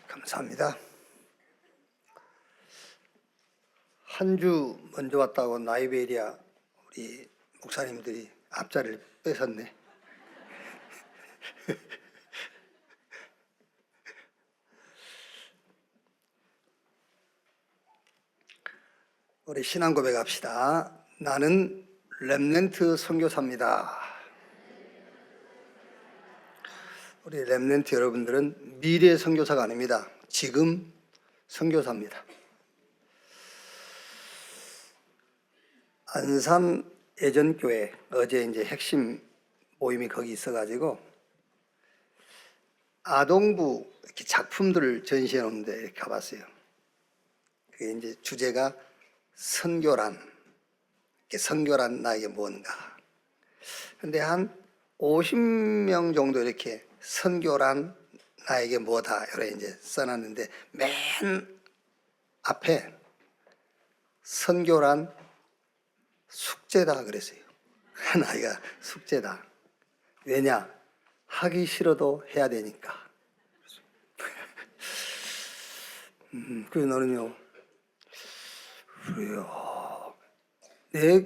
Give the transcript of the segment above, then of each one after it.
감사합니다. 한 주 먼저 왔다고 나이베리아 우리 목사님들이 앞자리를 뺏었네. 우리 신앙 고백합시다. 나는 렘넌트 선교사입니다. 우리 렘넌트 여러분들은 미래 선교사가 아닙니다. 지금 선교사입니다. 안산 예전교회 어제 이제 핵심 모임이 거기 있어가지고 아동부 이렇게 작품들을 전시해 놓는데 이렇게 가봤어요. 그게 이제 주제가 선교란, 선교란 나에게 뭔가. 근데 한 50명 정도 이렇게 선교란 나에게 뭐다 이렇게 이제 써놨는데 맨 앞에 선교란 숙제다 그랬어요. 한 아이가 숙제다. 왜냐? 하기 싫어도 해야 되니까. 그래서 너는요, 그래요. 내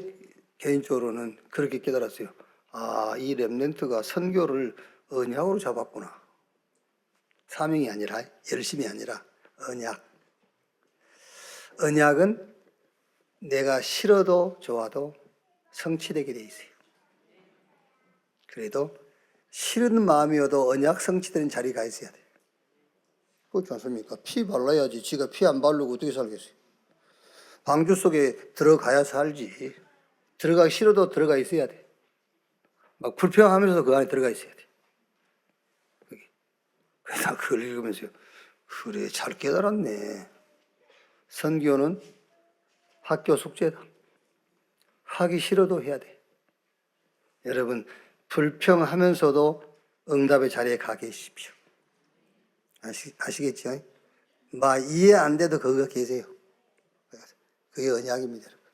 개인적으로는 그렇게 깨달았어요. 아, 이 렘넌트가 선교를 언약으로 잡았구나. 사명이 아니라, 열심이 아니라 언약. 언약은 내가 싫어도 좋아도 성취되게 돼 있어요. 그래도 싫은 마음이어도 언약 성취되는 자리에 가 있어야 돼요. 그렇지 않습니까? 피 발라야지. 지가 피 안 바르고 어떻게 살겠어요? 방주 속에 들어가야 살지. 들어가기 싫어도 들어가 있어야 돼. 막 불평하면서도 그 안에 들어가 있어야 돼. 그래서 그걸 읽으면서요. 그래, 잘 깨달았네. 선교는 학교 숙제다. 하기 싫어도 해야 돼. 여러분, 불평하면서도 응답의 자리에 가 계십시오. 아시겠죠? 막 이해 안 돼도 거기가 계세요. 그게 언약입니다, 여러분.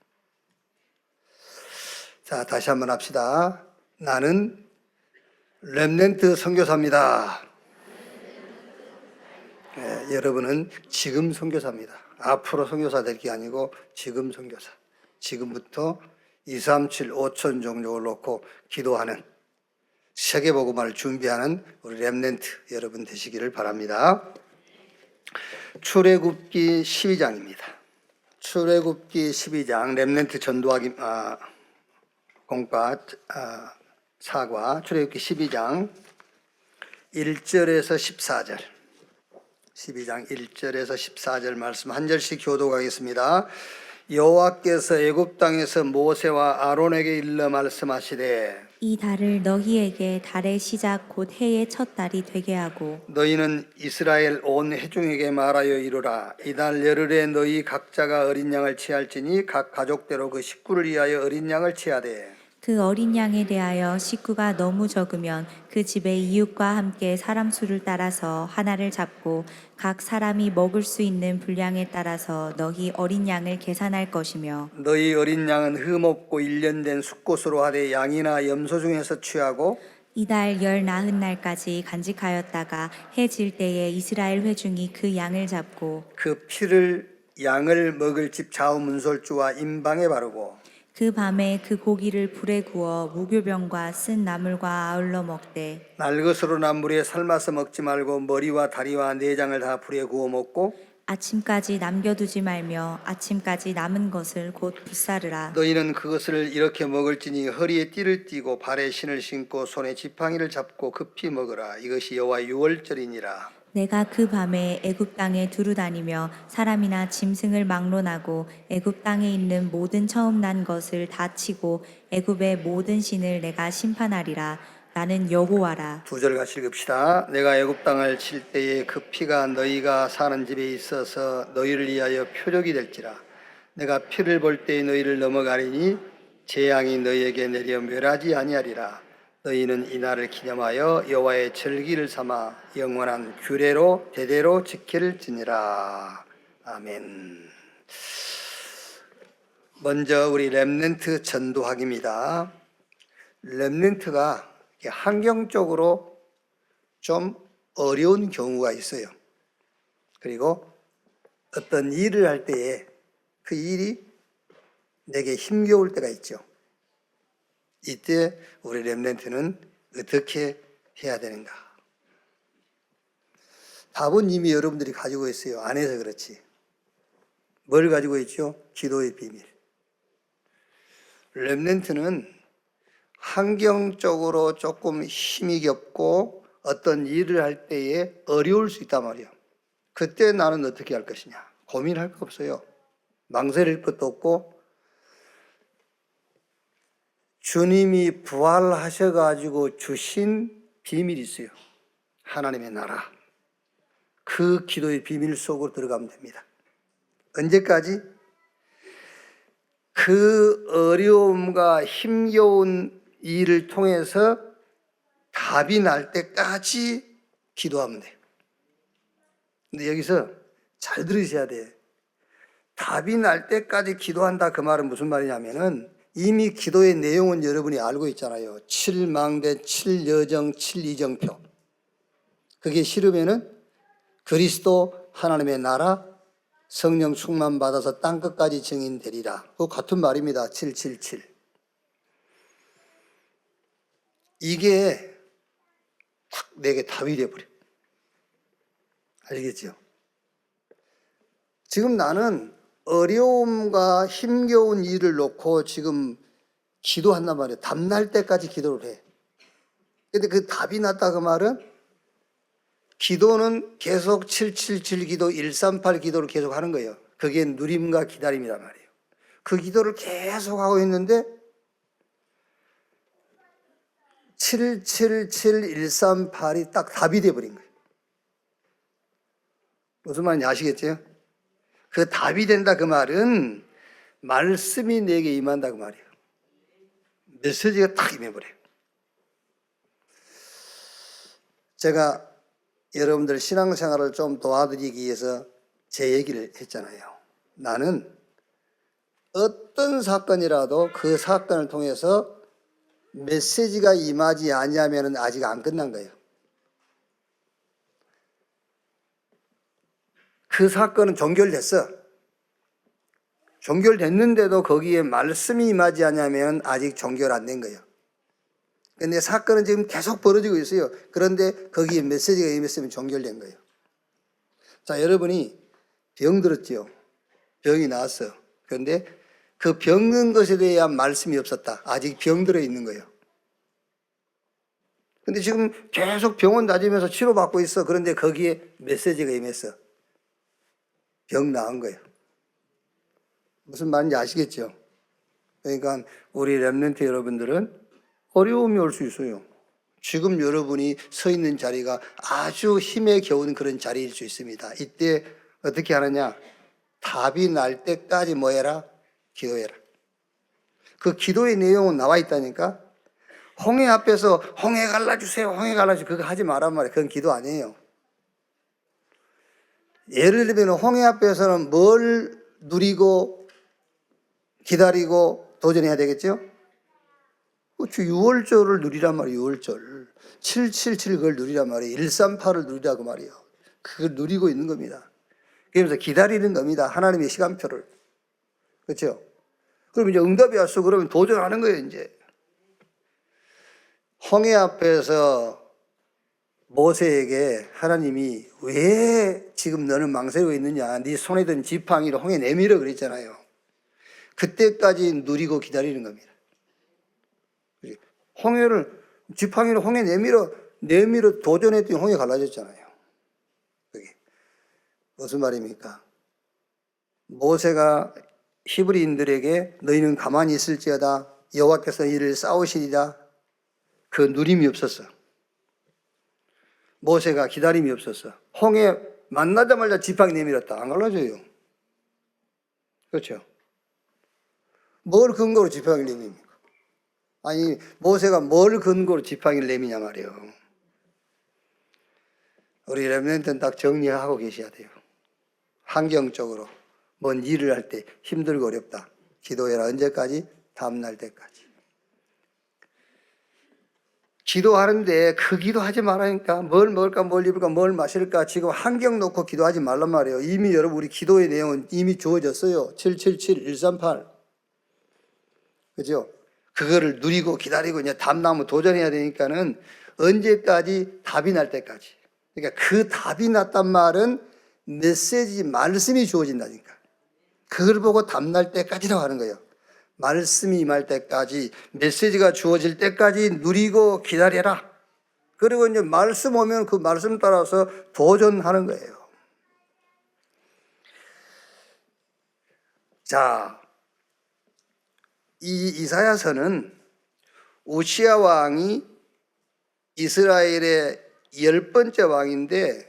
자, 다시 한번 합시다. 나는 렘넌트 선교사입니다. 네, 여러분은 지금 선교사입니다. 앞으로 선교사 될 게 아니고 지금 선교사. 지금부터 237, 5천 종족을 놓고 기도하는 세계복음화를 준비하는 우리 렘넌트 여러분 되시기를 바랍니다. 출애굽기 12장입니다. 출애굽기 12장 렘넌트 전도하기 공과 사과 출애굽기 12장 1절에서 14절 12장 1절에서 14절 말씀 한 절씩 교독하겠습니다. 여호와께서 애굽 땅에서 모세와 아론에게 일러 말씀하시되 이 달을 너희에게 달의 시작 곧 해의 첫 달이 되게 하고 너희는 이스라엘 온 회중에게 말하여 이르라. 이달 열흘에 너희 각자가 어린 양을 취할지니 각 가족대로 그 식구를 위하여 어린 양을 취하되 그 어린 양에 대하여 식구가 너무 적으면 그 집의 이웃과 함께 사람 수를 따라서 하나를 잡고 각 사람이 먹을 수 있는 분량에 따라서 너희 어린 양을 계산할 것이며 너희 어린 양은 흠없고 1년 된 숫꽃으로 하되 양이나 염소 중에서 취하고 이달 열 나흔 날까지 간직하였다가 해 질 때에 이스라엘 회중이 그 양을 잡고 그 피를 양을 먹을 집 좌우문설주와 임방에 바르고 그 밤에 그 고기를 불에 구워 무교병과 쓴 나물과 아울러 먹되 날것으로 난 물에 삶아서 먹지 말고 머리와 다리와 내장을 다 불에 구워 먹고 아침까지 남겨두지 말며 아침까지 남은 것을 곧 불사르라. 너희는 그것을 이렇게 먹을지니 허리에 띠를 띠고 발에 신을 신고 손에 지팡이를 잡고 급히 먹으라. 이것이 여호와 유월절이니라. 내가 그 밤에 애굽 땅에 두루 다니며 사람이나 짐승을 막론하고 애굽 땅에 있는 모든 처음 난 것을 다 치고 애굽의 모든 신을 내가 심판하리라. 나는 여호와라. 2절 같이 읽읍시다. 내가 애굽 땅을 칠 때에 그 피가 너희가 사는 집에 있어서 너희를 위하여 표적이 될지라. 내가 피를 볼 때에 너희를 넘어가리니 재앙이 너희에게 내려 멸하지 아니하리라. 너희는 이 날을 기념하여 여호와의 절기를 삼아 영원한 규례로 대대로 지킬지니라. 아멘. 먼저 우리 렘넌트 전도학입니다. 렘넌트가 환경적으로 좀 어려운 경우가 있어요. 그리고 어떤 일을 할 때에 그 일이 내게 힘겨울 때가 있죠. 이때 우리 렘넌트는 어떻게 해야 되는가? 답은 이미 여러분들이 가지고 있어요. 안 해서 그렇지. 뭘 가지고 있죠? 기도의 비밀. 렘넌트는 환경적으로 조금 힘이 겹고 어떤 일을 할 때에 어려울 수 있단 말이에요. 그때 나는 어떻게 할 것이냐? 고민할 거 없어요. 망설일 것도 없고, 주님이 부활하셔가지고 주신 비밀이 있어요. 하나님의 나라. 그 기도의 비밀 속으로 들어가면 됩니다. 언제까지? 그 어려움과 힘겨운 일을 통해서 답이 날 때까지 기도하면 돼요. 근데 여기서 잘 들으셔야 돼요. 답이 날 때까지 기도한다 그 말은 무슨 말이냐면은 이미 기도의 내용은 여러분이 알고 있잖아요. 7망대, 7여정, 7이정표. 그게 싫으면은 그리스도 하나님의 나라 성령 충만 받아서 땅끝까지 증인되리라. 그 같은 말입니다. 777. 이게 탁 내게 답이 돼버려. 알겠죠? 지금 나는 어려움과 힘겨운 일을 놓고 지금 기도한단 말이에요. 답 날 때까지 기도를 해. 근데 그 답이 났다 그 말은 기도는 계속 777 기도, 138 기도를 계속 하는 거예요. 그게 누림과 기다림이란 말이에요. 그 기도를 계속 하고 있는데 777, 138이 딱 답이 돼버린 거예요. 무슨 말인지 아시겠죠? 그 답이 된다 그 말은 말씀이 내게 임한다 그 말이에요. 메시지가 딱 임해버려요. 제가 여러분들 신앙생활을 좀 도와드리기 위해서 제 얘기를 했잖아요. 나는 어떤 사건이라도 그 사건을 통해서 메시지가 임하지 아니하면 아직 안 끝난 거예요. 그 사건은 종결됐어. 종결됐는데도 거기에 말씀이 임하지 않으면 아직 종결 안 된 거예요. 근데 사건은 지금 계속 벌어지고 있어요. 그런데 거기에 메시지가 임했으면 종결된 거예요. 자, 여러분이 병 들었지요. 병이 나왔어. 그런데 그 병든 것에 대한 말씀이 없었다. 아직 병들어 있는 거예요. 근데 지금 계속 병원 다니면서 치료받고 있어. 그런데 거기에 메시지가 임했어. 병 나은 거예요. 무슨 말인지 아시겠죠? 그러니까 우리 렘넌트 여러분들은 어려움이 올 수 있어요. 지금 여러분이 서 있는 자리가 아주 힘에 겨운 그런 자리일 수 있습니다. 이때 어떻게 하느냐? 답이 날 때까지 뭐 해라? 기도해라. 그 기도의 내용은 나와 있다니까? 홍해 앞에서 홍해 갈라주세요. 홍해 갈라주세요. 그거 하지 말란 말이에요. 그건 기도 아니에요. 예를 들면 홍해 앞에서는 뭘 누리고 기다리고 도전해야 되겠죠? 그렇죠. 6월절을 누리란 말이에요. 6월절. 777 그걸 누리란 말이에요. 138을 누리라고 말이에요. 그걸 누리고 있는 겁니다. 그러면서 기다리는 겁니다. 하나님의 시간표를. 그렇죠? 그럼 이제 응답이 왔어. 그러면 도전하는 거예요, 이제. 홍해 앞에서 모세에게 하나님이 왜 지금 너는 망설이고 있느냐? 네 손에 든 지팡이를 홍해 내밀어 그랬잖아요. 그때까지 누리고 기다리는 겁니다. 홍해를 지팡이를 홍해 내밀어 도전했더니 홍해 갈라졌잖아요. 그게 무슨 말입니까? 모세가 히브리인들에게 너희는 가만히 있을지어다 여호와께서 이를 싸우시리라 그 누림이 없었어. 모세가 기다림이 없었어. 홍해 만나자마자 지팡이 내밀었다. 안 갈라져요. 그렇죠? 뭘 근거로 지팡이를 내밉니까? 아니 모세가 뭘 근거로 지팡이를 내미냐 말이에요. 우리 렘넌트는 딱 정리하고 계셔야 돼요. 환경적으로 뭔 일을 할 때 힘들고 어렵다. 기도해라. 언제까지? 다음날 때까지. 기도하는데 그 기도하지 말라니까. 뭘 먹을까, 뭘 입을까, 뭘 마실까. 지금 환경 놓고 기도하지 말란 말이에요. 이미 여러분 우리 기도의 내용은 이미 주어졌어요. 777, 138. 그죠? 그거를 누리고 기다리고 이제 담나무 도전해야 되니까는 언제까지? 답이 날 때까지. 그러니까 그 답이 났단 말은 메시지, 말씀이 주어진다니까. 그걸 보고 답 날 때까지라고 하는 거예요. 말씀이 임할 때까지, 메시지가 주어질 때까지 누리고 기다려라. 그리고 이제 말씀 오면 그 말씀 따라서 도전하는 거예요. 자, 이 이사야서는 우시야 왕이 이스라엘의 10번째 왕인데,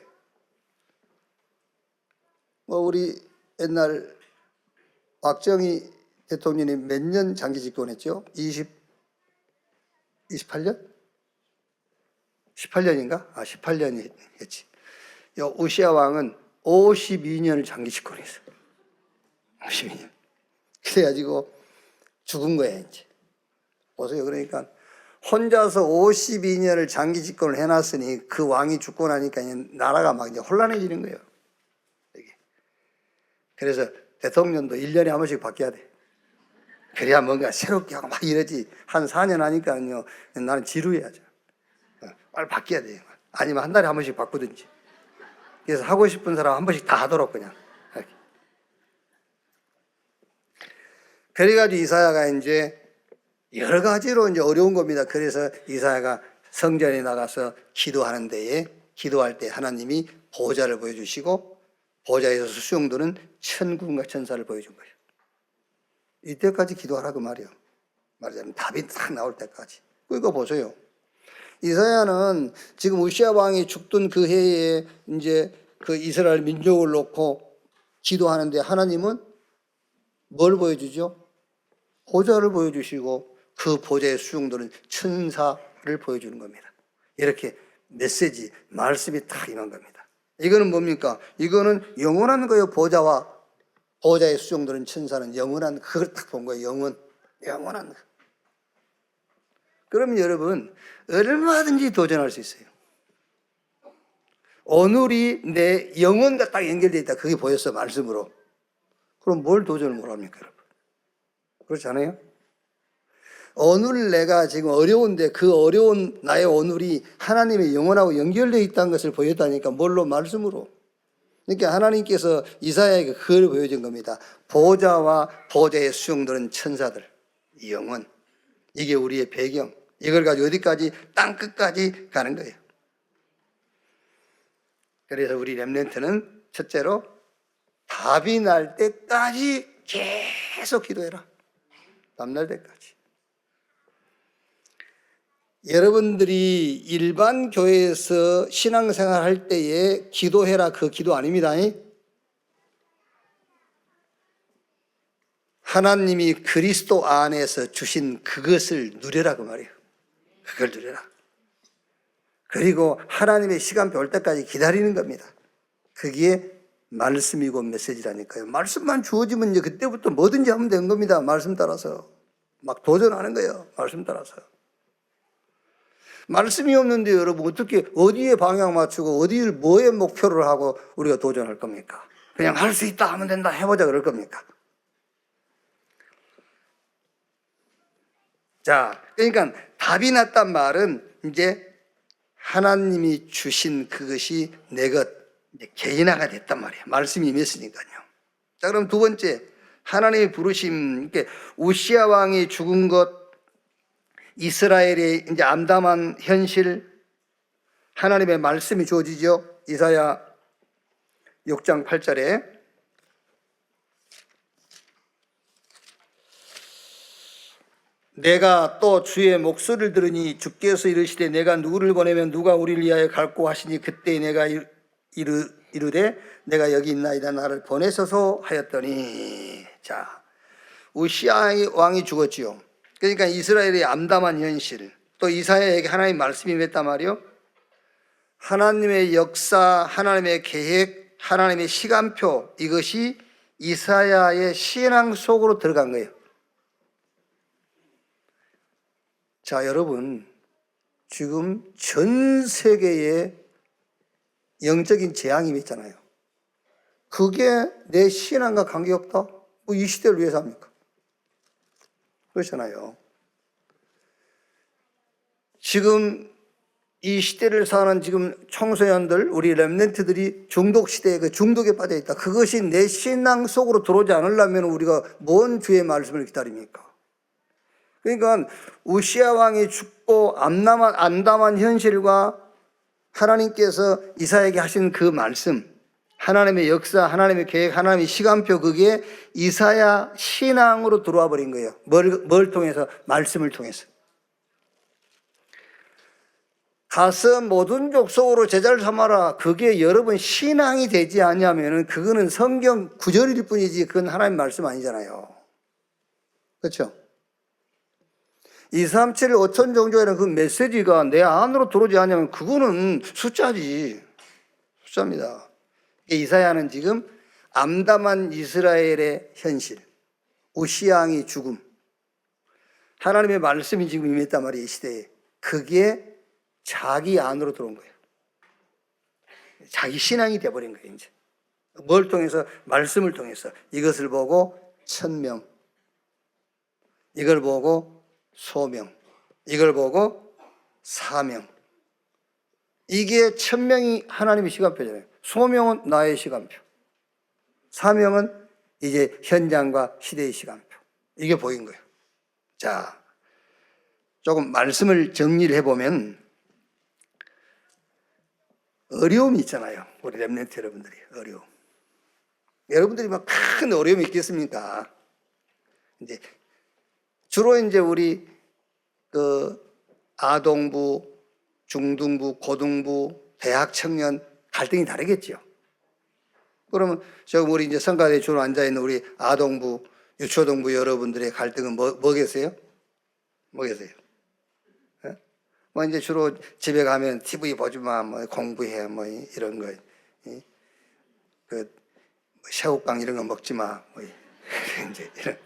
우리 옛날 박정희 대통령이 몇 년 장기 집권했죠? 28년? 18년인가? 18년이 했지. 우시야 왕은 52년을 장기 집권했어요. 52년. 그래가지고 죽은 거예요, 이제. 보세요. 그러니까 혼자서 52년을 장기 집권을 해놨으니 그 왕이 죽고 나니까 나라가 막 이제 혼란해지는 거예요. 그래서 대통령도 1년에 한 번씩 바뀌어야 돼. 그래야 뭔가 새롭게 하고 막 이러지. 한 4년 하니까요, 나는 지루해야죠. 빨리 바뀌어야 돼요. 아니면 한 달에 한 번씩 바꾸든지. 그래서 하고 싶은 사람 한 번씩 다 하도록 그냥. 그래가지고 이사야가 이제 여러 가지로 이제 어려운 겁니다. 그래서 이사야가 성전에 나가서 기도하는 데에, 기도할 때 하나님이 보좌를 보여주시고, 보좌에서 수용도는 천군과 천사를 보여준 거예요. 이때까지 기도하라 그 말이에요. 말하자면 답이 딱 나올 때까지. 이거 보세요. 이사야는 지금 우시야 왕이 죽던 그 해에 이제 그 이스라엘 민족을 놓고 기도하는데 하나님은 뭘 보여주죠? 보좌를 보여주시고 그 보좌의 수용도는 천사를 보여주는 겁니다. 이렇게 메시지, 말씀이 딱 임한 겁니다. 이거는 뭡니까? 이거는 영원한 거예요. 보좌와 보좌의 수용도는 천사는 영원한, 그걸 딱 본 거예요. 영원한 거. 그러면 여러분 얼마든지 도전할 수 있어요. 오늘이 내 영혼과 딱 연결되어 있다. 그게 보였어, 말씀으로. 그럼 뭘 도전을 못 합니까, 여러분? 그렇지 않아요? 오늘 내가 지금 어려운데 그 어려운 나의 오늘이 하나님의 영혼하고 연결되어 있다는 것을 보였다니까. 뭘로? 말씀으로. 그러니까 하나님께서 이사야에게 그걸 보여준 겁니다. 보좌와 보좌의 수용도는 천사들, 영혼. 이게 우리의 배경. 이걸 가지고 어디까지? 땅 끝까지 가는 거예요. 그래서 우리 렘넌트는 첫째로 답이 날 때까지 계속 기도해라. 답 날 때까지. 여러분들이 일반 교회에서 신앙생활 할 때에 기도해라, 그 기도 아닙니다. 하나님이 그리스도 안에서 주신 그것을 누려라 그 말이에요. 그걸 누려라. 그리고 하나님의 시간표 올 때까지 기다리는 겁니다. 그게 말씀이고 메시지라니까요. 말씀만 주어지면 이제 그때부터 뭐든지 하면 되는 겁니다. 말씀 따라서. 막 도전하는 거예요. 말씀 따라서. 말씀이 없는데 여러분 어떻게 어디에 방향 맞추고 어디를 뭐에 목표를 하고 우리가 도전할 겁니까? 그냥 할 수 있다 하면 된다 해보자 그럴 겁니까? 자, 그러니까 답이 났단 말은 이제 하나님이 주신 그것이 내 것, 개인화가 됐단 말이에요. 말씀이 임했으니까요. 자, 그럼 두 번째, 하나님의 부르심. 우시야 왕이 죽은 것, 이스라엘의 이제 암담한 현실, 하나님의 말씀이 주어지죠. 이사야 6장 8절에 내가 또 주의 목소리를 들으니 주께서 이르시되 내가 누구를 보내면 누가 우리를 위하여 갈고 하시니 그때 내가 이르되 내가 여기 있나이다 나를 보내소서 하였더니. 자, 우시야 왕이 죽었지요. 그러니까 이스라엘의 암담한 현실, 또 이사야에게 하나님의 말씀이 임했단 말이요. 하나님의 역사, 하나님의 계획, 하나님의 시간표, 이것이 이사야의 신앙 속으로 들어간 거예요. 자, 여러분, 지금 전 세계에 영적인 재앙이 있잖아요. 그게 내 신앙과 관계없다? 뭐 이 시대를 위해서 합니까? 그렇잖아요. 지금 이 시대를 사는 지금 청소년들, 우리 렘넌트들이 중독 시대에 그 중독에 빠져 있다. 그것이 내 신앙 속으로 들어오지 않으려면 우리가 뭔 주의 말씀을 기다립니까? 그러니까 우시아 왕이 죽고 암담한 현실과 하나님께서 이사야에게 하신 그 말씀, 하나님의 역사, 하나님의 계획, 하나님의 시간표, 그게 이사야 신앙으로 들어와 버린 거예요. 뭘 통해서? 말씀을 통해서. 가서 모든 족속으로 제자를 삼아라. 그게 여러분 신앙이 되지 않냐면 그거는 성경 구절일 뿐이지 그건 하나님 말씀 아니잖아요. 그렇죠? 237 5천 종족이라는 그 메시지가 내 안으로 들어오지 않냐면 그거는 숫자지. 숫자입니다. 이사야는 지금 암담한 이스라엘의 현실, 우시아 왕의 죽음, 하나님의 말씀이 지금 임했단 말이에요. 이 시대에. 그게 자기 안으로 들어온 거예요. 자기 신앙이 돼버린 거예요. 이제 뭘 통해서? 말씀을 통해서. 이것을 보고 1000명, 이걸 보고 소명, 이걸 보고 사명. 이게 1000명이 하나님의 시간표잖아요. 소명은 나의 시간표, 사명은 이제 현장과 시대의 시간표. 이게 보인 거예요. 자, 조금 말씀을 정리를 해보면 어려움이 있잖아요. 우리 렘넌트 여러분들이 어려움. 여러분들이 막 큰 어려움이 있겠습니까? 이제 주로 이제 우리 그 아동부, 중등부, 고등부, 대학 청년 갈등이 다르겠죠. 그러면 지금 우리 이제 성가대에 주로 앉아 있는 우리 아동부, 유초등부 여러분들의 갈등은 뭐겠어요? 뭐겠어요? 뭐 이제 주로 집에 가면 TV 보지 마, 뭐 공부해, 뭐 이런 거, 그 새우깡 이런 거 먹지 마, 뭐 이제 이런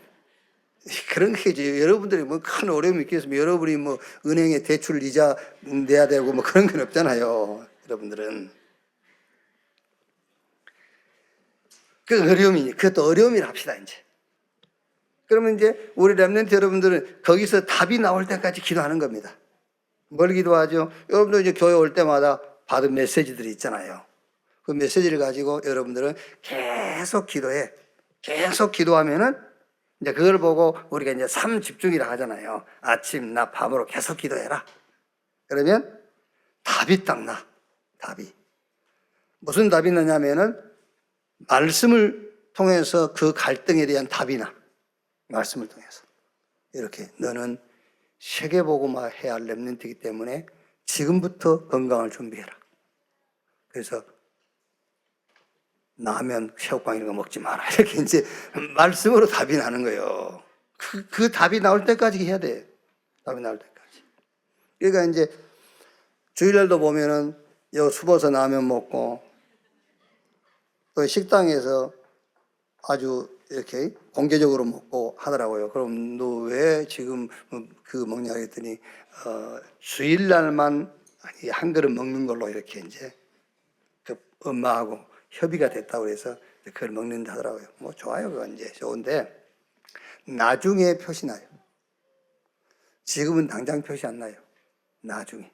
그런 게 이제 여러분들이 뭐 큰 어려움이 있겠으면 여러분이 뭐 은행에 대출 이자 내야 되고 뭐 그런 건 없잖아요. 여러분들은 그 어려움이니 그것도 어려움이라 합시다 이제. 그러면 이제 우리 렘넌트 여러분들은 거기서 답이 나올 때까지 기도하는 겁니다. 뭘 기도하죠? 여러분들 이제 교회 올 때마다 받은 메시지들이 있잖아요. 그 메시지를 가지고 여러분들은 계속 기도해. 계속 기도하면은 이제 그걸 보고 우리가 이제 삶 집중이라 하잖아요. 아침, 낮, 밤으로 계속 기도해라. 그러면 답이 딱 나. 답이. 무슨 답이 나냐면은 말씀을 통해서 그 갈등에 대한 답이 나. 말씀을 통해서. 이렇게 너는 세계복음화 해야 할 렘넌트이기 때문에 지금부터 건강을 준비해라. 그래서 라면, 새우깡 이런 거 먹지 마라. 이렇게 이제 말씀으로 답이 나는 거예요. 그 답이 나올 때까지 해야 돼. 답이 나올 때까지. 그러니까 이제 주일날도 보면은 요 수버서 라면 먹고 또 식당에서 아주 이렇게 공개적으로 먹고 하더라고요. 그럼 너 왜 지금 그 먹냐 했더니 주일날만 한 그릇 먹는 걸로 이렇게 이제 그 엄마하고 협의가 됐다고 해서 그걸 먹는다 하더라고요. 뭐 좋아요. 그건 이제 좋은데 나중에 표시 나요. 지금은 당장 표시 안 나요. 나중에.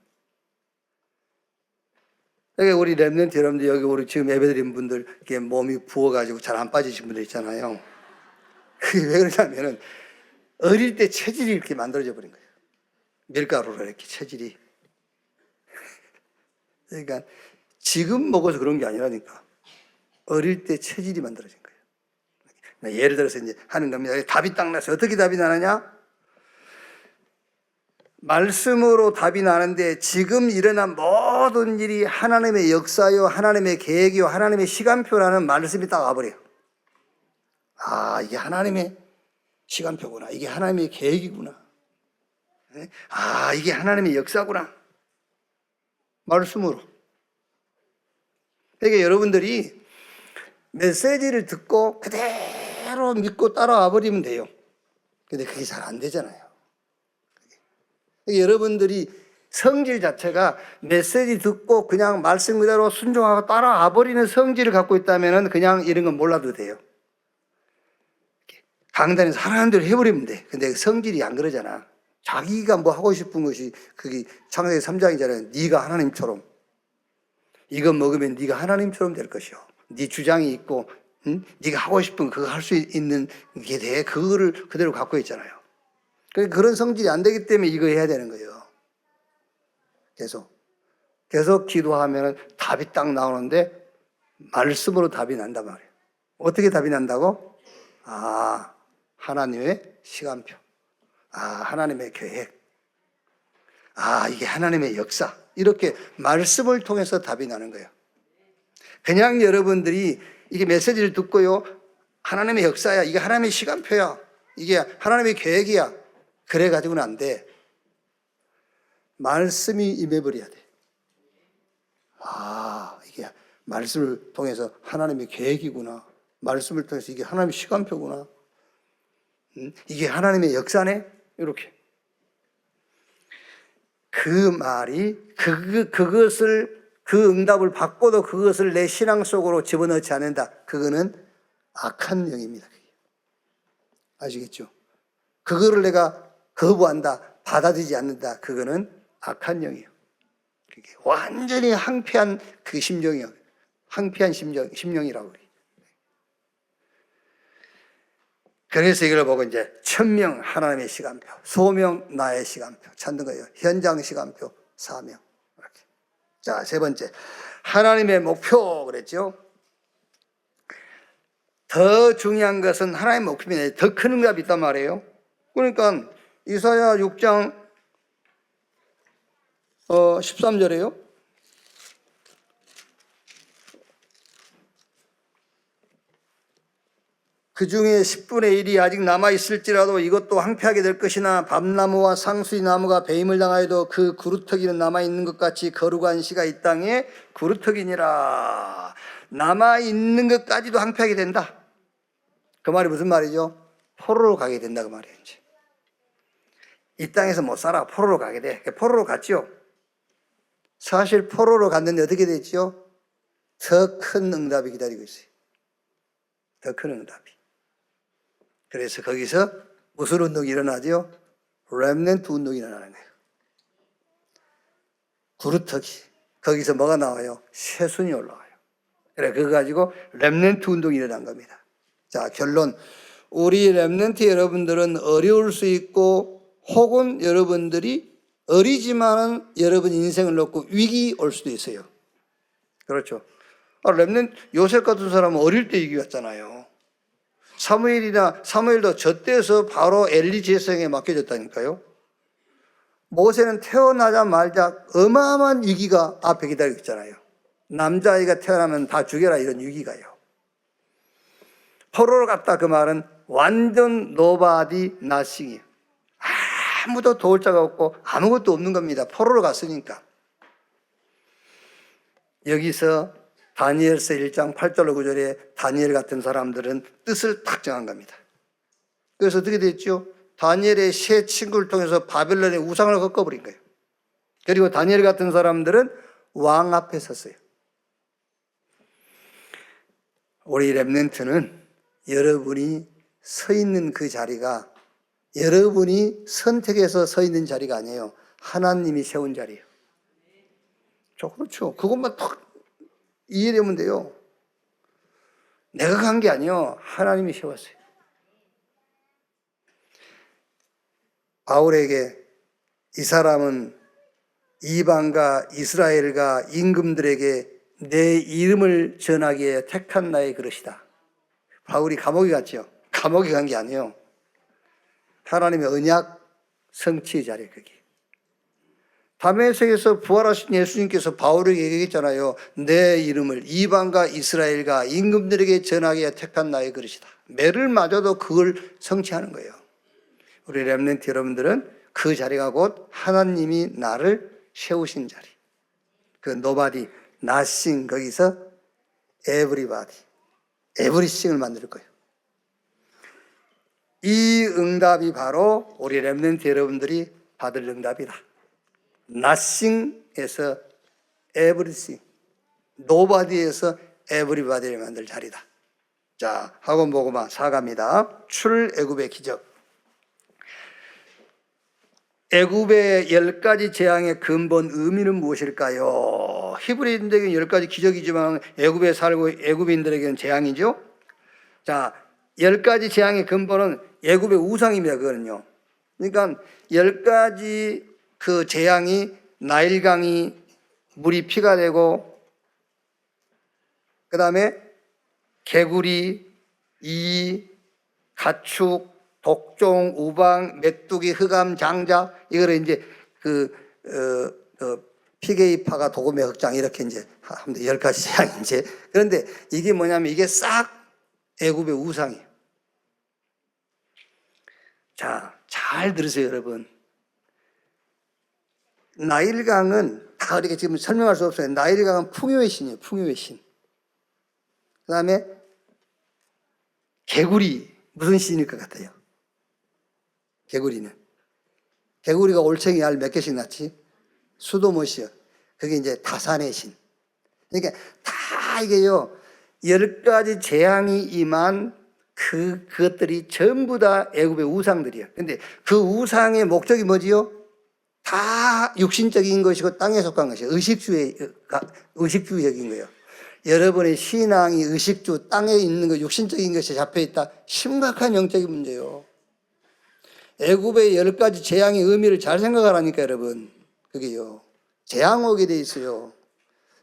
여기 우리 렘넌트 여러분들, 여기 우리 지금 예배드린 분들, 이렇게 몸이 부어가지고 잘 안 빠지신 분들 있잖아요. 그게 왜 그러냐면은 어릴 때 체질이 이렇게 만들어져 버린 거예요. 밀가루로 이렇게 체질이. 그러니까 지금 먹어서 그런 게 아니라니까. 어릴 때 체질이 만들어진 거예요. 예를 들어서 이제 하는 겁니다. 답이 딱 나서 어떻게 답이 나느냐? 말씀으로 답이 나는데 지금 일어난 모든 일이 하나님의 역사요, 하나님의 계획이요, 하나님의 시간표라는 말씀이 딱 와버려요. 아, 이게 하나님의 시간표구나. 이게 하나님의 계획이구나. 아, 이게 하나님의 역사구나. 말씀으로. 그러니까 여러분들이 메시지를 듣고 그대로 믿고 따라와 버리면 돼요. 근데 그게 잘 안 되잖아요. 여러분들이 성질 자체가 메시지 듣고 그냥 말씀 그대로 순종하고 따라와 버리는 성질을 갖고 있다면 그냥 이런 건 몰라도 돼요. 강단에서 하라는 대로 해버리면 돼. 근데 성질이 안 그러잖아. 자기가 뭐 하고 싶은 것이 그게 창세기 3장이잖아요. 네가 하나님처럼 이거 먹으면 네가 하나님처럼 될 것이요. 네 주장이 있고 응? 네가 하고 싶은 그거 할 수 있는 게 돼. 그거를 그대로 갖고 있잖아요. 그런 성질이 안 되기 때문에 이거 해야 되는 거예요. 계속 기도하면 답이 딱 나오는데 말씀으로 답이 난단 말이에요. 어떻게 답이 난다고? 하나님의 시간표. 하나님의 계획. 이게 하나님의 역사. 이렇게 말씀을 통해서 답이 나는 거예요. 그냥 여러분들이 이게 메시지를 듣고요. 하나님의 역사야. 이게 하나님의 시간표야. 이게 하나님의 계획이야. 그래가지고는 안 돼. 말씀이 임해버려야 돼. 이게 말씀을 통해서 하나님의 계획이구나. 말씀을 통해서 이게 하나님의 시간표구나. 이게 하나님의 역사네. 이렇게. 그 말이 그 응답을 받고도 그것을 내 신앙 속으로 집어넣지 않는다. 그거는 악한 영입니다. 아시겠죠? 그거를 내가 거부한다, 받아들이지 않는다. 그거는 악한 영이에요. 그게 완전히 항폐한 그 심정이에요. 항폐한 심령이라고 그래요. 그래서 이걸 보고 이제 천명 하나님의 시간표, 소명 나의 시간표 찾는 거예요. 현장 시간표, 사명. 이렇게. 자, 세 번째. 하나님의 목표 그랬죠. 더 중요한 것은 하나님의 목표입니다. 더 큰 응답이 있단 말이에요. 그러니까 이사야 6장 13절에요. 그 중에 10분의 1이 아직 남아있을지라도 이것도 황폐하게 될 것이나 밤나무와 상수리 나무가 배임을 당하여도 그 구루터기는 남아있는 것 같이 거룩한 씨가 이 땅에 구루터기니라. 남아있는 것까지도 황폐하게 된다. 그 말이 무슨 말이죠? 포로로 가게 된다 그 말이에요. 이제. 이 땅에서 못 살아. 포로로 가게 돼. 포로로 갔죠. 사실 포로로 갔는데 어떻게 됐죠? 더 큰 응답이 기다리고 있어요. 더 큰 응답이. 그래서 거기서 무슨 운동이 일어나죠? 렘넌트 운동이 일어나는 거예요. 구루터기. 거기서 뭐가 나와요? 새순이 올라와요. 그래, 그거 가지고 렘넌트 운동이 일어난 겁니다. 자, 결론. 우리 렘넌트 여러분들은 어려울 수 있고 혹은 여러분들이 어리지만은 여러분 인생을 놓고 위기 올 수도 있어요. 그렇죠. 렘넌트 요셉 같은 사람은 어릴 때 위기 왔잖아요. 사무엘도 저 때에서 바로 엘리 제사장에 맡겨졌다니까요. 모세는 태어나자마자 어마어마한 위기가 앞에 기다리고 있잖아요. 남자아이가 태어나면 다 죽여라 이런 위기가요. 포로로 갔다 그 말은 완전 노바디 나싱이에요. 아무도 도울 자가 없고 아무것도 없는 겁니다. 포로로 갔으니까. 여기서 다니엘서 1장 8절로 9절에 다니엘 같은 사람들은 뜻을 딱 정한 겁니다. 그래서 어떻게 됐죠? 다니엘의 세 친구를 통해서 바벨론의 우상을 꺾어버린 거예요. 그리고 다니엘 같은 사람들은 왕 앞에 섰어요. 우리 렘넌트는 여러분이 서 있는 그 자리가 여러분이 선택해서 서 있는 자리가 아니에요. 하나님이 세운 자리예요. 그렇죠. 그것만 딱 이해되면 돼요. 내가 간 게 아니에요. 하나님이 세웠어요. 바울에게 이 사람은 이방과 이스라엘과 임금들에게 내 이름을 전하기에 택한 나의 그릇이다. 바울이 감옥에 갔죠. 감옥에 간 게 아니에요. 하나님의 언약 성취의 자리에 거기. 다메섹에서 부활하신 예수님께서 바울에게 얘기했잖아요. 내 이름을 이방과 이스라엘과 임금들에게 전하기에 택한 나의 그릇이다. 매를 맞아도 그걸 성취하는 거예요. 우리 렘넌트 여러분들은 그 자리가 곧 하나님이 나를 세우신 자리. 그 nobody, nothing 거기서 everybody, everything을 만들 거예요. 이 응답이 바로 우리 렘넌트 여러분들이 받을 응답이다. nothing에서 everything, nobody에서 everybody를 만들 자리다. 자, 학원 보고만 4갑니다. 출애굽의 기적. 애굽의 10가지 재앙의 근본 의미는 무엇일까요? 히브리인들에게는 10가지 기적이지만 애굽에 살고 애굽인들에게는 재앙이죠. 자, 10가지 재앙의 근본은 애굽의 우상입니다. 그거는요. 그러니까 10가지 그 재앙이 나일강이 물이 피가 되고, 그 다음에 개구리, 이, 가축, 독종, 우방, 메뚜기, 흑암, 장자, 이거를 이제 피게이파가 도금의 흑장 이렇게 이제 하면 10가지 재앙이 이제. 그런데 이게 뭐냐면 이게 싹 애굽의 우상이에요. 자, 잘 들으세요, 여러분. 나일강은 다 이렇게 지금 설명할 수 없어요. 나일강은 풍요의 신이에요, 풍요의 신. 그 다음에 개구리, 무슨 신일 것 같아요? 개구리는. 개구리가 올챙이 알 몇 개씩 낳지? 수도 못이요. 그게 이제 다산의 신. 그러니까 다 이게요, 10가지 재앙이 임한 그것들이 전부 다 애굽의 우상들이에요. 근데 그 우상의 목적이 뭐지요? 다 육신적인 것이고 땅에 속한 것이에요. 의식주의적인 거예요. 여러분의 신앙이 의식주, 땅에 있는 거, 육신적인 것이 잡혀있다. 심각한 영적인 문제예요. 애굽의 10가지 재앙의 의미를 잘 생각하라니까, 여러분. 그게요. 재앙 오게 돼 있어요.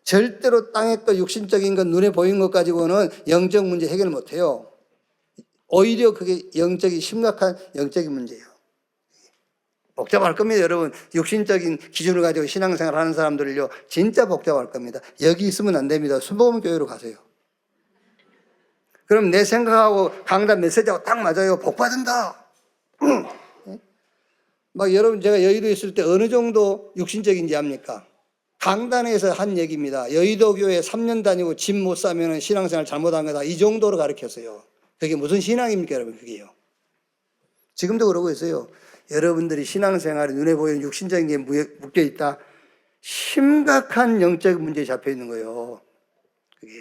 절대로 땅의 것, 육신적인 것, 눈에 보이는 것 가지고는 영적 문제 해결 못 해요. 오히려 그게 심각한 영적인 문제예요. 복잡할 겁니다, 여러분. 육신적인 기준을 가지고 신앙생활 하는 사람들을요, 진짜 복잡할 겁니다. 여기 있으면 안 됩니다. 순복음 교회로 가세요. 그럼 내 생각하고 강단 메시지하고 딱 맞아요. 복 받는다. 막 여러분, 제가 여의도에 있을 때 어느 정도 육신적인지 압니까? 강단에서 한 얘기입니다. 여의도 교회 3년 다니고 집 못 사면 신앙생활 잘못한 거다. 이 정도로 가르쳤어요. 그게 무슨 신앙입니까, 여러분? 그게요. 지금도 그러고 있어요. 여러분들이 신앙생활에 눈에 보이는 육신적인 게 묶여 있다. 심각한 영적 문제에 잡혀 있는 거예요. 그게.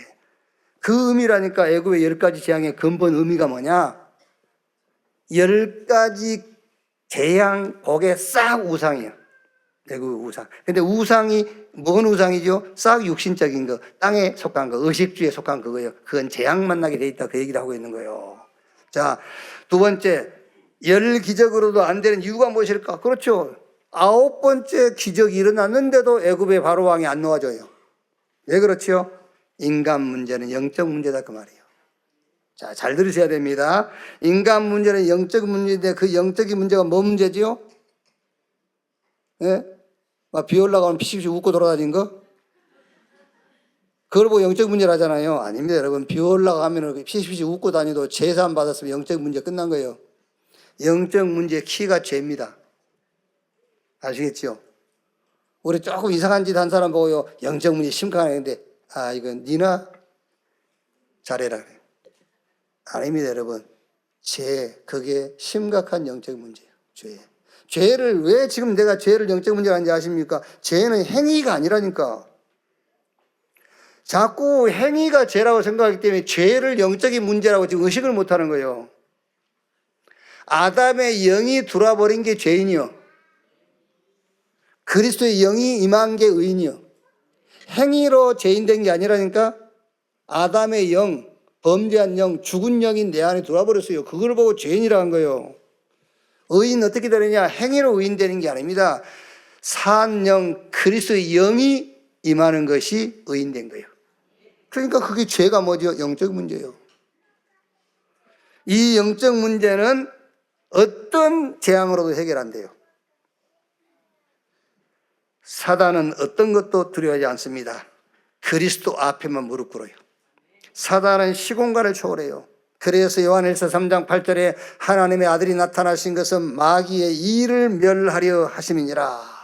그 의미라니까. 애굽의 10가지 재앙의 근본 의미가 뭐냐? 10가지 재앙 복에 싹 우상이에요. 애굽 우상. 근데 우상이 뭔 우상이죠? 싹 육신적인 거, 땅에 속한 거, 의식주에 속한 그거예요. 그건 재앙 만나게 돼 있다. 그 얘기를 하고 있는 거예요. 자, 두 번째, 10기적으로도 안 되는 이유가 무엇일까? 그렇죠. 9번째 기적이 일어났는데도 애굽의 바로 왕이 안 놓아줘요. 왜 그렇죠? 인간 문제는 영적 문제다, 그 말이에요. 자, 잘 들으셔야 됩니다. 인간 문제는 영적 문제인데 그 영적인 문제가 뭐 문제지요? 예? 막 비 올라가면 피식피식 웃고 돌아다니는 거? 그걸 보고 영적 문제를 하잖아요. 아닙니다, 여러분. 비 올라가면 피식피식 웃고 다니도 제사 안 받았으면 영적 문제 끝난 거예요. 영적 문제의 키가 죄입니다. 아시겠죠? 우리 조금 이상한 짓 한 사람 보고요, 영적 문제 심각한데, 이건 니나 잘해라 그래요. 아닙니다, 여러분. 그게 심각한 영적 문제예요. 죄를 왜 지금 내가 죄를 영적 문제로 하는지 아십니까? 죄는 행위가 아니라니까. 자꾸 행위가 죄라고 생각하기 때문에 죄를 영적인 문제라고 지금 의식을 못하는 거예요. 아담의 영이 들어와버린 게 죄인이요. 그리스도의 영이 임한 게 의인이요. 행위로 죄인 된 게 아니라니까. 아담의 영, 범죄한 영, 죽은 영이 내 안에 들어와 버렸어요. 그걸 보고 죄인이라 한 거예요. 의인 어떻게 되느냐? 행위로 의인 되는 게 아닙니다. 산 영, 그리스도의 영이 임하는 것이 의인 된 거예요. 그러니까 그게 죄가 뭐죠? 영적 문제예요. 이 영적 문제는 어떤 재앙으로도 해결 안 돼요. 사단은 어떤 것도 두려워하지 않습니다. 그리스도 앞에만 무릎 꿇어요. 사단은 시공간을 초월해요. 그래서 요한일서 3장 8절에 하나님의 아들이 나타나신 것은 마귀의 일을 멸하려 하심이니라.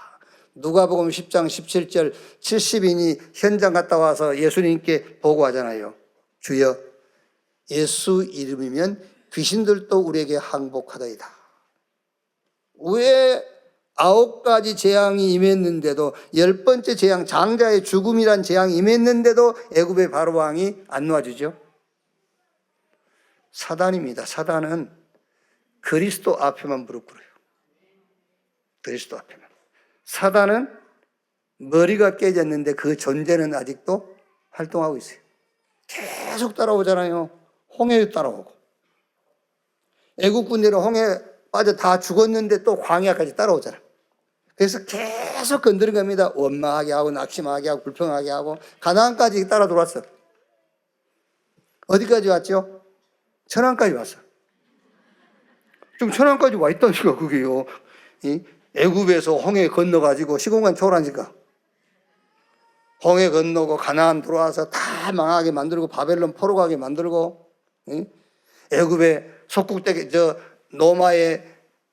누가복음 10장 17절 70인이 현장 갔다 와서 예수님께 보고하잖아요. 주여, 예수 이름이면 귀신들도 우리에게 항복하더이다. 왜 9가지 재앙이 임했는데도 10번째 재앙, 장자의 죽음이란 재앙이 임했는데도 애굽의 바로 왕이 안 놓아주죠. 사단입니다. 사단은 그리스도 앞에만 무릎 꿇어요. 그리스도 앞에만. 사단은 머리가 깨졌는데 그 존재는 아직도 활동하고 있어요. 계속 따라오잖아요. 홍해도 따라오고. 애국 군대는 홍해 빠져 다 죽었는데 또 광야까지 따라오잖아. 그래서 계속 건드린 겁니다. 원망하게 하고 낙심하게 하고 불평하게 하고 가나안까지 따라 들어왔어. 어디까지 왔죠? 천안까지 왔어. 지금 천안까지 와 있다니까 그게요. 애굽에서 홍해 건너가지고 시공간 초월하니까 홍해 건너고 가나안 들어와서 다 망하게 만들고 바벨론 포로 가게 만들고 애굽에 속국되게 노마에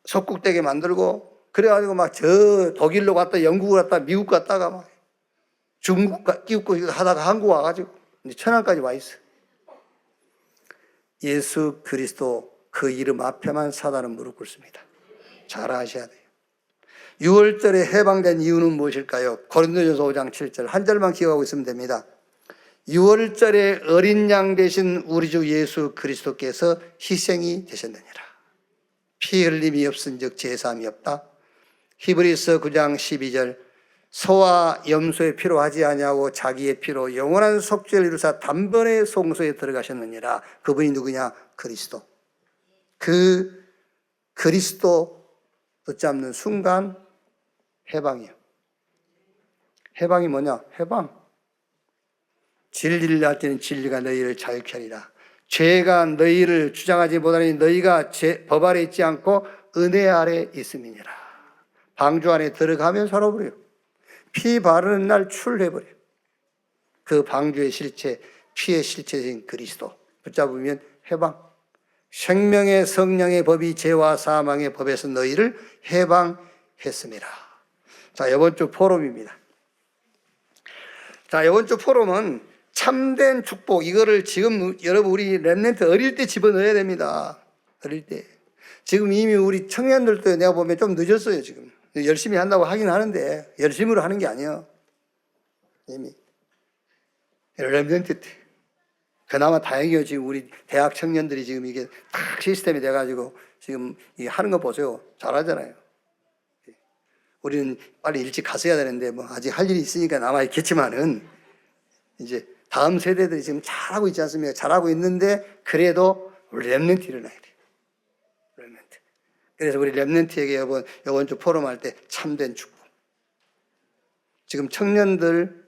속국되게 만들고 그래가지고 막 저 독일로 갔다 영국으로 갔다 미국 갔다가 막 중국 끼우고 하다가 한국 와가지고 이제 천안까지 와 있어. 예수 그리스도 그 이름 앞에만 사단은 무릎 꿇습니다. 잘 아셔야 돼요. 6월절에 해방된 이유는 무엇일까요? 고린도전서 5장 7절 한 절만 기억하고 있으면 됩니다. 6월절에 어린 양 되신 우리 주 예수 그리스도께서 희생이 되셨느니라. 피 흘림이 없은즉 제사함이 없다. 히브리서 9장 12절 소와 염소의 피로 하지 아니하고 자기의 피로 영원한 속죄를 이루사 단번에 송소에 들어가셨느니라. 그분이 누구냐? 그리스도. 그 그리스도 붙잡는 순간 해방이요. 해방이 뭐냐? 해방. 진리를 알 때는 진리가 너희를 자유케 하리라. 죄가 너희를 주장하지 못하니 너희가 법 아래 있지 않고 은혜 아래 있음이니라. 방주 안에 들어가면 살아버려요. 피 바르는 날 출해버려요. 그 방주의 실체, 피의 실체인 그리스도 붙잡으면 해방. 생명의 성령의 법이 죄와 사망의 법에서 너희를 해방했습니다. 자, 이번 주 포럼입니다. 자, 이번 주 포럼은 참된 축복, 이거를 지금 여러분 우리 렘넌트 어릴 때 집어넣어야 됩니다. 어릴 때. 지금 이미 우리 청년들도 내가 보면 좀 늦었어요, 지금. 열심히 한다고 하긴 하는데 열심으로 하는 게 아니에요. 이미 렘넌트 때. 그나마 다행이에요. 지금 우리 대학 청년들이 지금 이게 딱 시스템이 돼가지고 지금 이 하는 거 보세요. 잘하잖아요. 우리는 빨리 일찍 갔어야 되는데 뭐 아직 할 일이 있으니까 남아있겠지만은 이제 다음 세대들이 지금 잘하고 있지 않습니까? 잘하고 있는데 그래도 우리 렘넌트 일어나야 돼요. 렘넌트. 그래서 우리 렘넌트에게 이번 주 포럼 할 때 참된 축복. 지금 청년들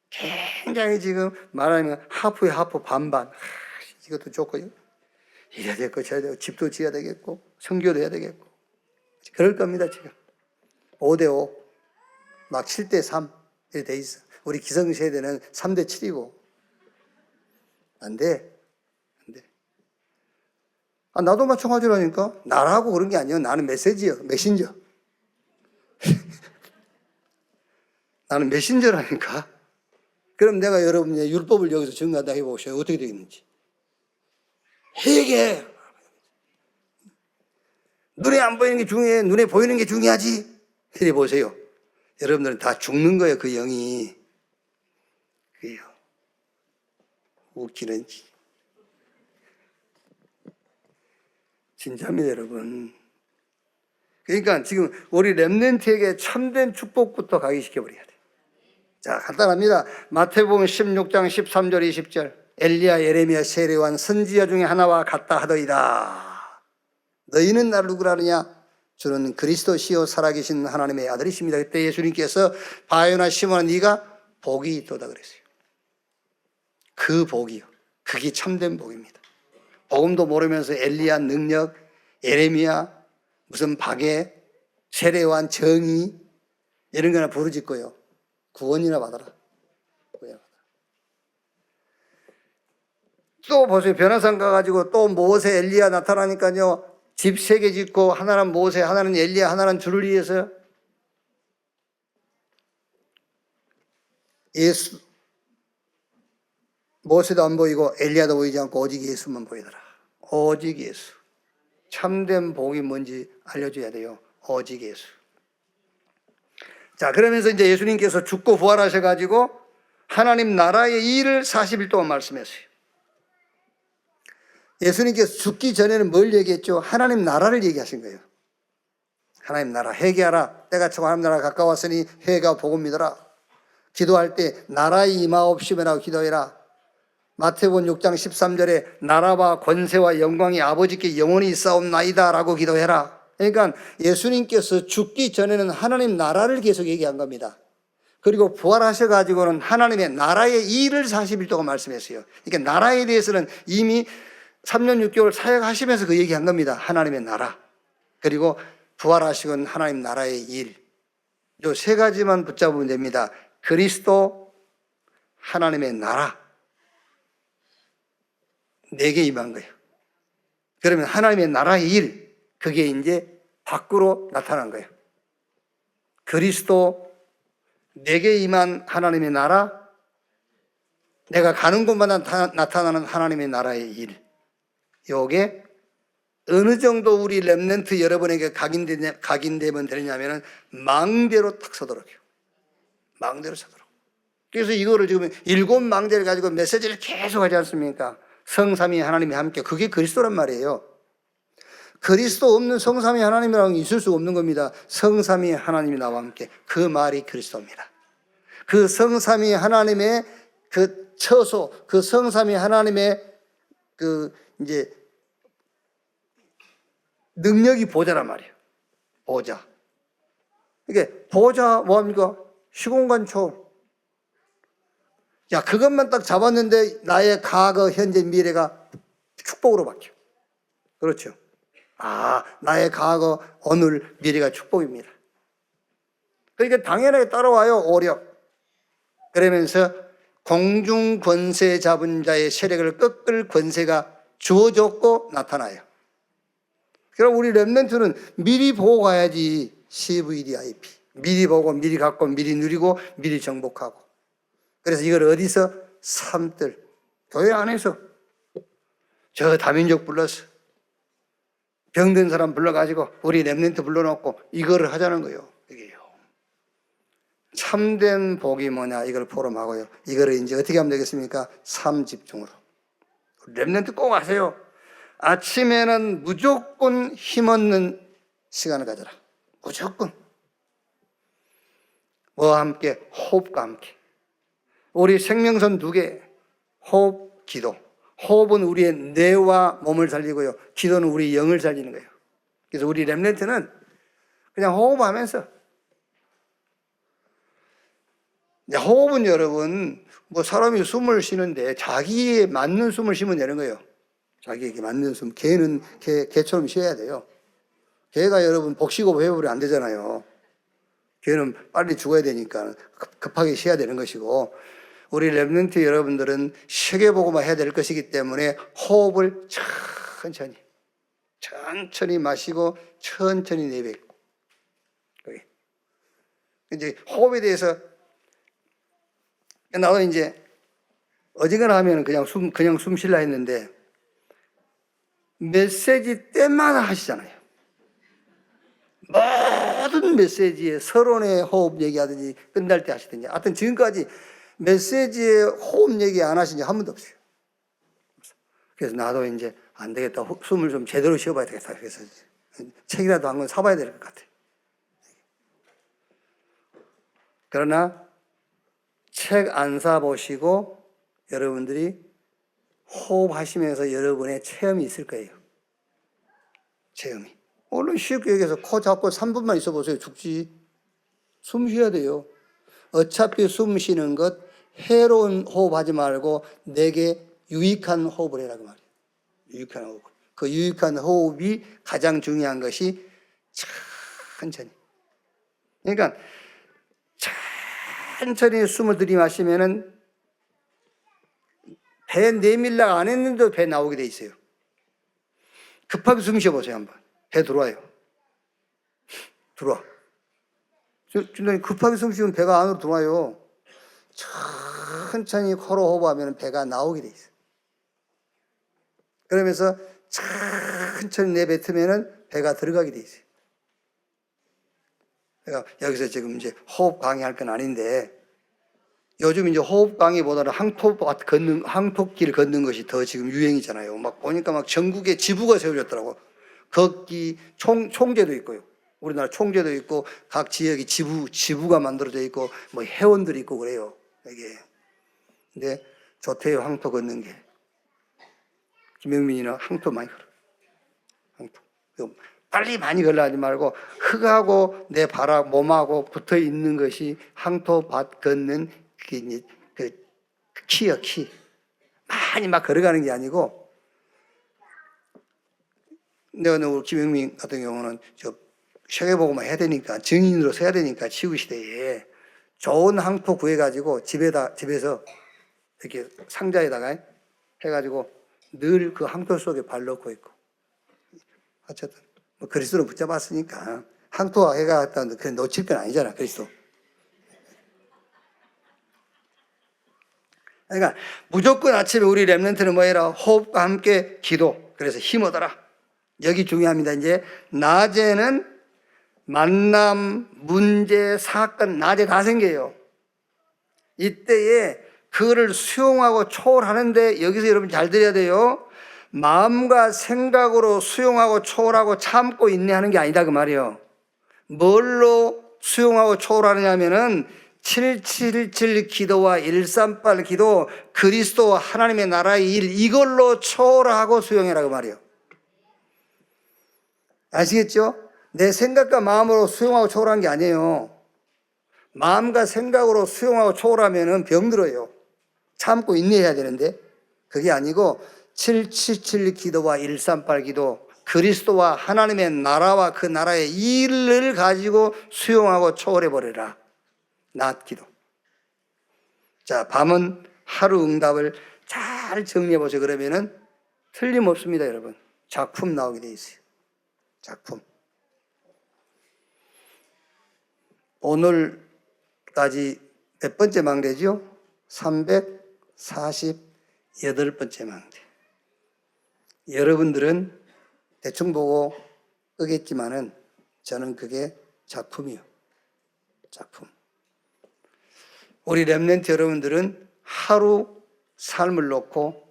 굉장히 지금 말하면 하프에 하프 반반. 이것도 좋고요. 이래야 되고 저래야 되고 집도 지어야 되겠고 선교도 해야 되겠고 그럴 겁니다. 지금 5대5 막 7대3 이렇게 돼 있어. 우리 기성세대는 3대7이고 안 돼. 안 돼. 아, 나도 마찬가지라니까. 나라고 그런 게 아니에요. 나는 메시지요. 메신저. 나는 메신저라니까. 그럼 내가 여러분의 율법을 여기서 증거하다 해보셔요. 어떻게 되겠는지. 회개. 눈에 안 보이는 게 중요해. 눈에 보이는 게 중요하지. 이래 보세요. 여러분들은 다 죽는 거예요. 그 영이. 그래요. 웃기는 진짜입니다, 여러분. 그러니까 지금 우리 렘넌트에게 참된 축복부터 가기시켜버려야 돼. 자, 간단합니다. 마태복음 16장 13절 20절 엘리야 예레미야 세례요한 선지자 중에 하나와 같다 하더이다. 너희는 나를 누구라 하느냐? 주는 그리스도시요 살아계신 하나님의 아들이십니다. 그때 예수님께서 바요나 시몬아 네가 복이 있도다 그랬어요. 그 복이요. 그게 참된 복입니다. 복음도 모르면서 엘리야 능력, 예레미야 무슨 박해, 세례요한 정의 이런 거나 부르짖고요. 구원이나 받아라. 또 보세요. 변화산 가가지고 또 모세 엘리야 나타나니까요. 집 3개 짓고 하나는 모세, 하나는 엘리야, 하나는 주를 위해서요. 예수 모세도 안 보이고 엘리야도 보이지 않고 오직 예수만 보이더라. 오직 예수. 참된 복이 뭔지 알려줘야 돼요. 오직 예수. 자, 그러면서 이제 예수님께서 죽고 부활하셔가지고 하나님 나라의 일을 40일 동안 말씀했어요. 예수님께서 죽기 전에는 뭘 얘기했죠? 하나님 나라를 얘기하신 거예요. 하나님 나라 회개하라. 때가 차고 하나님 나라가 가까웠으니 회개가 복음 믿어라. 기도할 때 나라의 임하옵시며라고 기도해라. 마태복음 6장 13절에 나라와 권세와 영광이 아버지께 영원히 있사옵나이다 라고 기도해라. 그러니까 예수님께서 죽기 전에는 하나님 나라를 계속 얘기한 겁니다. 그리고 부활하셔가지고는 하나님의 나라의 일을 40일 동안 말씀했어요. 그러니까 나라에 대해서는 이미 3년 6개월 사역하시면서 그 얘기한 겁니다. 하나님의 나라. 그리고 부활하시고는 하나님 나라의 일. 이 세 가지만 붙잡으면 됩니다. 그리스도, 하나님의 나라. 내게 임한 거예요. 그러면 하나님의 나라의 일, 그게 이제 밖으로 나타난 거예요. 그리스도, 내게 임한 하나님의 나라, 내가 가는 곳마다 나타나는 하나님의 나라의 일. 요게 어느 정도 우리 렘넌트 여러분에게 각인되면 되느냐면 망대로 탁 서도록 해요. 망대로 서도록. 그래서 이거를 지금 7망대를 가지고 메시지를 계속 하지 않습니까? 성삼위 하나님이 함께. 그게 그리스도란 말이에요. 그리스도 없는 성삼위 하나님이라는 게 있을 수 없는 겁니다. 성삼위 하나님이 나와 함께. 그 말이 그리스도입니다. 그 성삼위 하나님의 그 처소, 그 성삼위 하나님의 그 이제 능력이 보좌란 말이에요. 보좌. 이게 보좌 뭐합니까? 시공간 초월. 야, 그것만 딱 잡았는데 나의 과거, 현재, 미래가 축복으로 바뀌어. 그렇죠. 아, 나의 과거, 오늘, 미래가 축복입니다. 그러니까 당연하게 따라와요, 오력. 그러면서 공중 권세 잡은 자의 세력을 꺾을 권세가 주어졌고 나타나요. 그럼 우리 렘넌트는 미리 보고 가야지. CVDIP. 미리 보고, 미리 갖고, 미리 누리고, 미리 정복하고. 그래서 이걸 어디서? 삶들. 교회 안에서. 저 다민족 불러서. 병든 사람 불러가지고, 우리 렘넌트 불러놓고, 이거를 하자는 거예요. 이게요. 참된 복이 뭐냐, 이걸 포럼하고요. 이거를 이제 어떻게 하면 되겠습니까? 삶 집중으로. 렘넌트 꼭 아세요. 아침에는 무조건 힘없는 시간을 가져라. 무조건. 뭐와 함께? 호흡과 함께. 우리 생명선 2개. 호흡, 기도. 호흡은 우리의 뇌와 몸을 살리고요. 기도는 우리 영을 살리는 거예요. 그래서 우리 렘넌트는 그냥 호흡하면서. 호흡은 여러분, 뭐 사람이 숨을 쉬는데 자기에 맞는 숨을 쉬면 되는 거예요. 자기에게 맞는 숨. 개는 개처럼 쉬어야 돼요. 개가 여러분 복식호흡 해버리면 안 되잖아요. 개는 빨리 죽어야 되니까 급하게 쉬어야 되는 것이고, 우리 렘넌트 여러분들은 쉬게 보고만 해야 될 것이기 때문에 호흡을 천천히 마시고 천천히 내뱉고. 이제 호흡에 대해서 나도 이제 어지간하 하면 그냥 숨 쉴라 했는데 메시지 때마다 하시잖아요. 모든 메시지에 서론의 호흡 얘기하든지 끝날 때 하시든지, 하여튼 지금까지 메시지에 호흡 얘기 안 하신 지 한 번도 없어요. 그래서 나도 이제 안 되겠다. 숨을 좀 제대로 쉬어봐야 되겠다. 그래서 책이라도 한 권 사봐야 될 것 같아요. 그러나 책 안 사보시고 여러분들이 호흡하시면서 여러분의 체험이 있을 거예요. 체험이. 얼른 쉽게 얘기해서 코 잡고 3분만 있어 보세요. 죽지. 숨 쉬어야 돼요. 어차피 숨 쉬는 것 해로운 호흡하지 말고 내게 유익한 호흡을 해라고 말이에요. 유익한 호흡. 그 유익한 호흡이 가장 중요한 것이 천천히. 그러니까 천천히 숨을 들이마시면은 배 내밀락 안 했는데도 배 나오게 돼 있어요. 급하게 숨 쉬어보세요, 한번. 배 들어와요. 들어와. 급하게 숨 쉬면 배가 안으로 들어와요. 천천히 코로 호흡하면 배가 나오게 돼 있어요. 그러면서 천천히 내뱉으면 배가 들어가게 돼 있어요. 그러니까 여기서 지금 이제 호흡 강의할 건 아닌데, 요즘 이제 호흡 강의보다는 항토길 걷는 것이 더 지금 유행이잖아요. 막 보니까 막 전국에 지부가 세워졌더라고. 걷기 총재도 있고요. 우리나라 총재도 있고 각 지역이 지부가 만들어져 있고 뭐 회원들이 있고 그래요. 이게. 근데 좋대요, 항토 걷는 게. 김영민이는 항토 많이 걸어. 항토. 빨리 많이 걸려 하지 말고 흙하고 내 발하고 몸하고 붙어 있는 것이 항토밭 걷는 그 키요, 키. 많이 막 걸어가는 게 아니고, 내가 우리 김영민 같은 경우는 저 세계보고만 해야 되니까, 증인으로 서야 되니까 치유 시대에 좋은 항토 구해가지고 집에서 이렇게 상자에다가 해가지고 늘 그 항토 속에 발 넣고 있고. 어쨌든 뭐 그리스도로 붙잡았으니까 항토가 해가 그냥 놓칠 건 아니잖아, 그리스도. 그러니까 무조건 아침에 우리 렘넌트는 뭐해라? 호흡과 함께 기도. 그래서 힘 얻어라. 여기 중요합니다. 이제 낮에는 만남, 문제, 사건, 낮에 다 생겨요. 이때에 그거를 수용하고 초월하는데, 여기서 여러분 잘 들어야 돼요. 마음과 생각으로 수용하고 초월하고 참고 인내하는 게 아니다 그 말이에요. 뭘로 수용하고 초월하느냐 하면은 777 기도와 138 기도, 그리스도와 하나님의 나라의 일, 이걸로 초월하고 수용해라 그 말이에요. 아시겠죠? 내 생각과 마음으로 수용하고 초월한 게 아니에요. 마음과 생각으로 수용하고 초월하면은 병들어요. 참고 인내해야 되는데, 그게 아니고 777 기도와 138 기도, 그리스도와 하나님의 나라와 그 나라의 일을 가지고 수용하고 초월해버려라. 낮 기도. 자, 밤은 하루 응답을 잘 정리해보세요. 그러면은 틀림없습니다, 여러분. 작품 나오게 돼 있어요. 작품. 오늘까지 몇 번째 망대죠? 348번째 망대. 여러분들은 대충 보고 끄겠지만은 저는 그게 작품이요. 작품. 우리 렘넌트 여러분들은 하루 삶을 놓고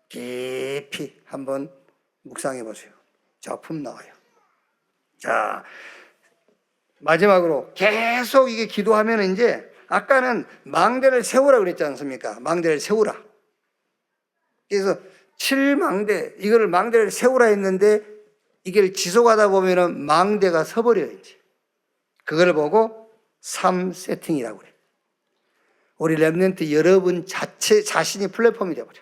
깊이 한번 묵상해 보세요. 작품 나와요. 자, 마지막으로 계속 이게 기도하면 이제, 아까는 망대를 세우라 그랬지 않습니까? 망대를 세우라. 그래서 7망대, 이거를 망대를 세우라 했는데, 이걸 지속하다 보면은 망대가 서버려요, 이제. 그걸 보고 3세팅이라고 그래요. 우리 렘넌트 여러분 자신이 플랫폼이 되어버려.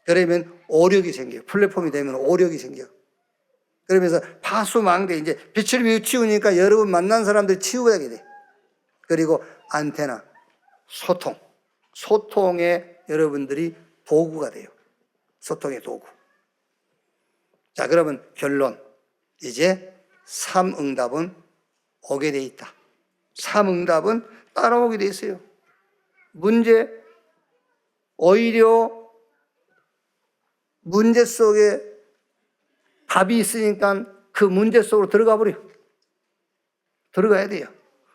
그러면 오력이 생겨요. 플랫폼이 되면 오력이 생겨요. 그러면서 파수망대, 이제 빛을 비추니까 여러분 만난 사람들 치유하게 돼. 그리고 안테나, 소통에 여러분들이 도구가 돼요. 소통의 도구. 자, 그러면 결론. 이제 3응답은 오게 돼 있다. 3응답은 따라오게 돼 있어요. 문제, 오히려 문제 속에 답이 있으니까 그 문제 속으로 들어가 버려. 들어가야 돼요.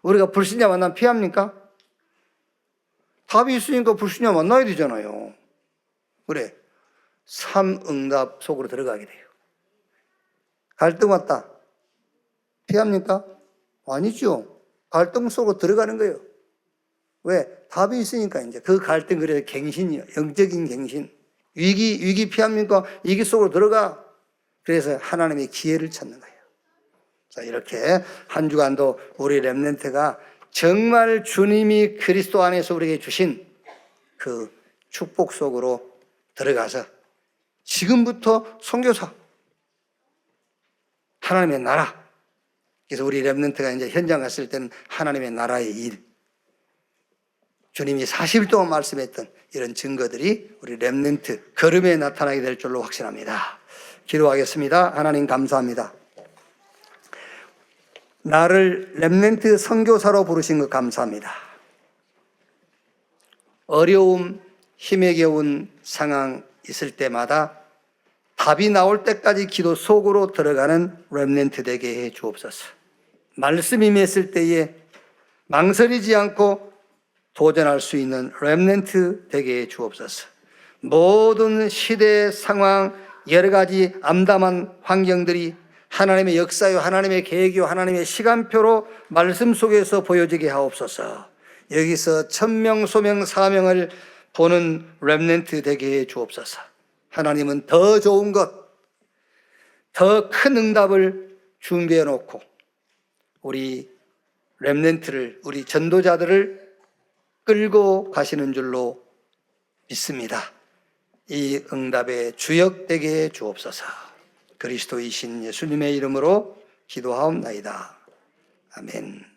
우리가 불신자 만나면 피합니까? 답이 있으니까 불신자 만나야 되잖아요. 그래. 3응답 속으로 들어가게 돼요. 갈등 왔다. 피합니까? 아니죠. 갈등 속으로 들어가는 거예요. 왜? 답이 있으니까 이제 그 갈등, 그래서 갱신이요. 영적인 갱신. 위기 피합니까? 위기 속으로 들어가. 그래서 하나님의 기회를 찾는 거예요. 자, 이렇게 한 주간도 우리 렘넌트가 정말 주님이 그리스도 안에서 우리에게 주신 그 축복 속으로 들어가서 지금부터 선교사, 하나님의 나라. 그래서 우리 렘넌트가 이제 현장 갔을 때는 하나님의 나라의 일, 주님이 40일 동안 말씀했던 이런 증거들이 우리 렘넌트 걸음에 나타나게 될 줄로 확신합니다. 기도하겠습니다. 하나님 감사합니다. 나를 렘넌트 선교사로 부르신 것 감사합니다. 어려움, 힘에 겨운 상황 있을 때마다 답이 나올 때까지 기도 속으로 들어가는 렘넌트 되게 해 주옵소서. 말씀이 임했을 때에 망설이지 않고 도전할 수 있는 렘넌트 되게 해 주옵소서. 모든 시대 상황, 여러 가지 암담한 환경들이 하나님의 역사요, 하나님의 계획이요, 하나님의 시간표로 말씀 속에서 보여지게 하옵소서. 여기서 천명, 소명, 사명을 보는 렘넌트 되게 해 주옵소서. 하나님은 더 좋은 것, 더 큰 응답을 준비해 놓고 우리 렘넌트를, 우리 전도자들을 끌고 가시는 줄로 믿습니다. 이 응답의 주역 되게 해 주옵소서. 그리스도이신 예수님의 이름으로 기도하옵나이다. 아멘.